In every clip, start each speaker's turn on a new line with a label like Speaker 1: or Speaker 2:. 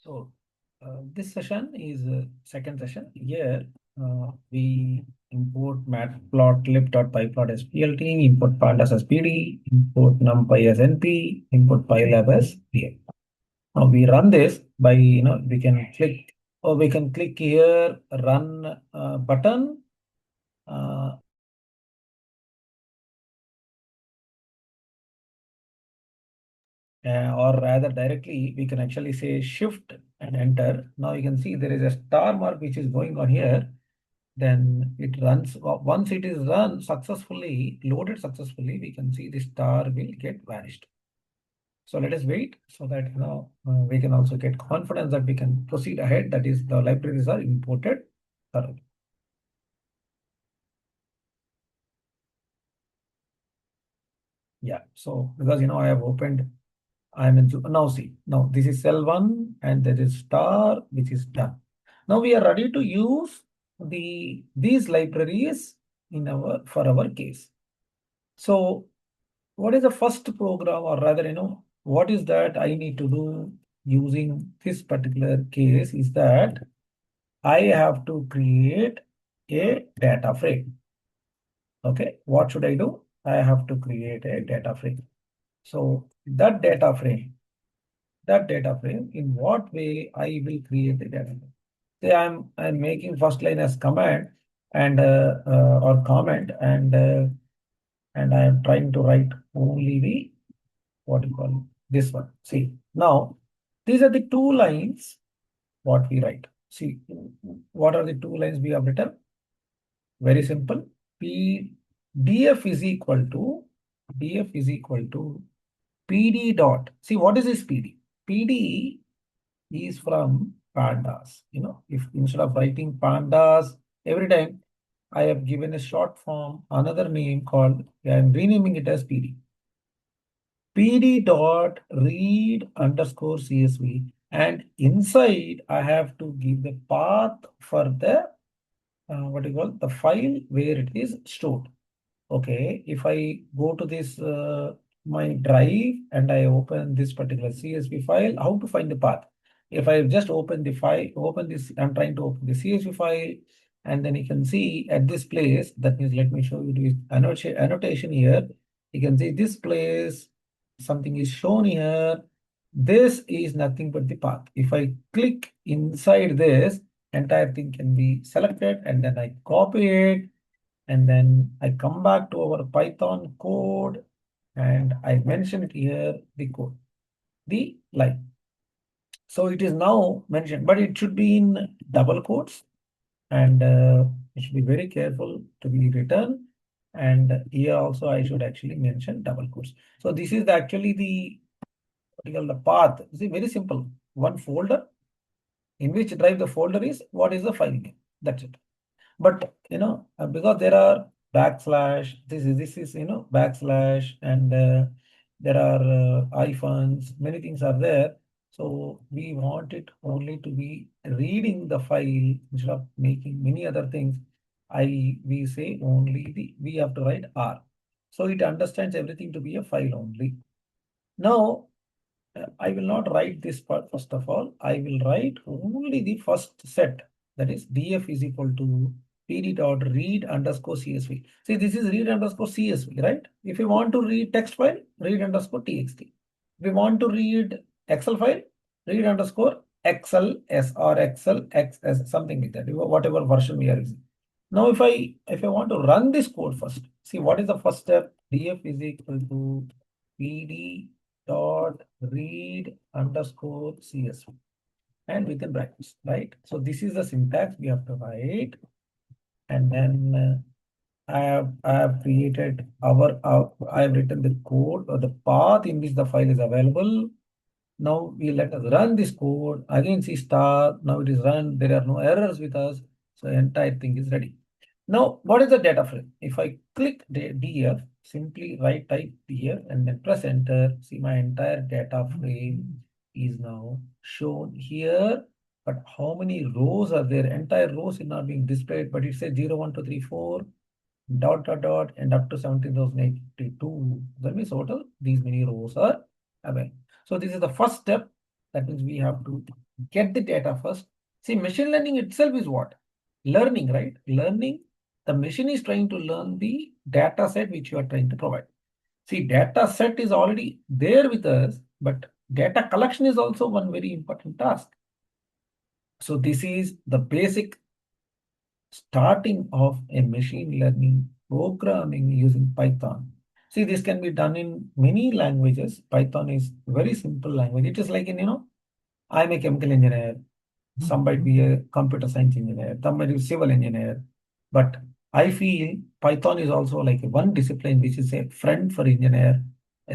Speaker 1: So this session is second session. Here we import matplotlib.pyplot.splt, import pandas as pd, import numpy as np, import pylab as pl. Now we run this by we can click or we can click here run button. Or rather directly we can actually say shift and enter. Now you can see there is a star mark which is going on here. Then it runs. Once it is run successfully, loaded successfully, we can see the star will get vanished. So let us wait so that we can also get confidence that we can proceed ahead. That is, the libraries are imported thoroughly. Yeah. So because I have opened, I'm in now. See, now this is cell 1 and there is star which is done. Now we are ready to use these libraries in for our case. So what is the first program, or rather, what is that I need to do using this particular case is that I have to create a data frame. Okay, what should I do? I have to create a data frame. So that data frame, in what way I will create the data frame? Say I'm making first line as command and or comment and I am trying to write only the what you call this one. See, now these are the two lines what we write. See, what are the two lines we have written? Very simple. df is equal to pd dot. See, what is this pd? pd is from pandas. If instead of writing pandas every time, I have given a short form, another name called, I am renaming it as pd. pd dot read underscore csv, and inside I have to give the path for the what you call the file where it is stored. Okay, if I go to this my drive and I open this particular csv file, how to find the path? If I just open the file, open this, I'm trying to open the csv file, and then you can see at this place, that means let me show you the annotation here. You can see this place, something is shown here. This is nothing but the path. If I click inside this, entire thing can be selected, and then I copy it, and then I come back to our Python code and I mentioned here the code, the line. So it is now mentioned, but it should be in double quotes, and it should be very careful to be written. And here also I should actually mention double quotes. So this is actually the path. See, very simple. One folder, in which drive the folder is, what is the file name. That's it. But because there are backslash, this is backslash, and there are hyphens, many things are there. So we want it only to be reading the file instead of making many other things. We say only we have to write R. So it understands everything to be a file only. Now I will not write this part first of all. I will write only the first set, that is df is equal to pd dot read underscore csv. See, this is read underscore csv, right? If you want to read text file, read underscore txt. If you want to read Excel file, read underscore XLS or XLXS, something like that, whatever version we are using. Now, if I want to run this code first, see, what is the first step? df is equal to pd dot read underscore csv and within brackets, right? So this is the syntax we have to write, and then I have created I have written the code or the path in which the file is available. Now we let us run this code again. See star. Now it is run. There are no errors with us, so entire thing is ready. Now, what is the data frame? If I click df, simply type df and then press enter. See, my entire data frame is now shown here. But how many rows are there? Entire rows is not being displayed, but it says 0, 1, 2, 3, 4, dot, dot, dot, and up to 17,082. That means total, these many rows are available. So this is the first step. That means we have to get the data first. See, machine learning itself is what? Learning, right? Learning. The machine is trying to learn the data set which you are trying to provide. See, data set is already there with us, but data collection is also one very important task. So this is the basic starting of a machine learning programming using Python. See, this can be done in many languages. Python is very simple language. It is like I'm a chemical engineer. Some might be a computer science engineer, some might be a civil engineer. But I feel Python is also like one discipline which is a friend for engineer.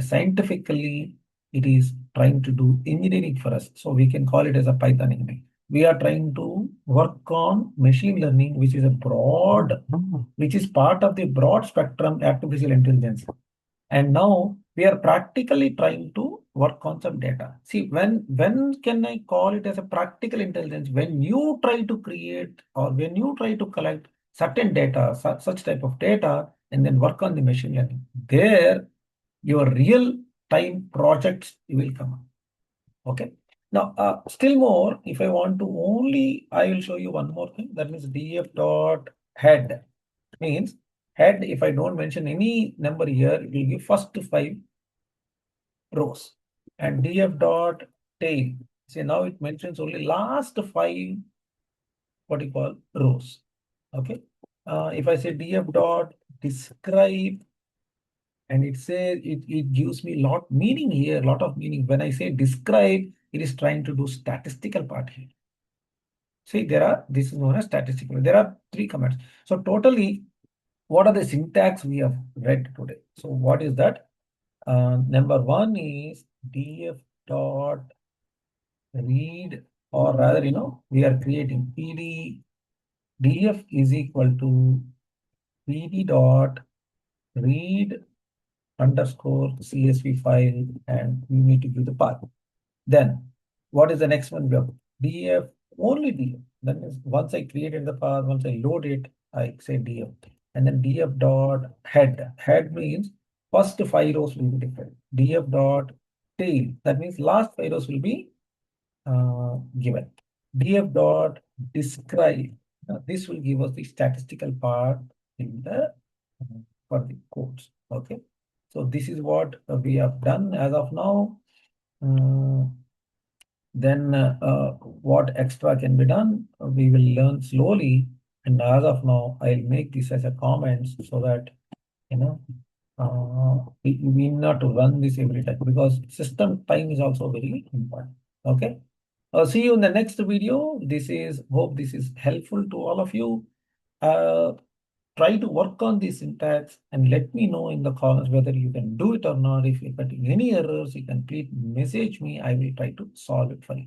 Speaker 1: Scientifically, it is trying to do engineering for us. So we can call it as a Python engineering. We are trying to work on machine learning, which is which is part of the broad spectrum artificial intelligence. And now we are practically trying to work on some data. See, when can I call it as a practical intelligence? When you try to create or when you try to collect certain data, such type of data, and then work on the machine learning. There, your real time projects will come up. Okay. Now, still more, if I want to only, I will show you one more thing. That means df dot head means head. If I don't mention any number here, it will give first 5 rows. And df dot tail. See, now it mentions only last 5, what you call rows. Okay. If I say df dot describe, and it gives me lot meaning here, lot of meaning. When I say describe, it is trying to do statistical part here. See, this is known as statistical. There are 3 commands. So totally, what are the syntax we have read today? So what is that? Number 1 is df dot read, or rather, we are creating pd. Df is equal to pd dot read underscore CSV file, and we need to give the path. Then what is the next one? We have df, only df. That means once I created the path, once I load it, I say df. And then df dot head. Head means first 5 rows will be different. Df dot tail. That means last 5 rows will be given. Df dot describe. Now, this will give us the statistical part in the for the codes. Okay. So this is what we have done as of now. Then what extra can be done? We will learn slowly. And as of now, I'll make this as a comment so that we need not to run this every time, because system time is also very important. Okay. See you in the next video. Hope this is helpful to all of you. Try to work on this syntax and let me know in the comments whether you can do it or not. If you're getting any errors, you can please message me. I will try to solve it for you.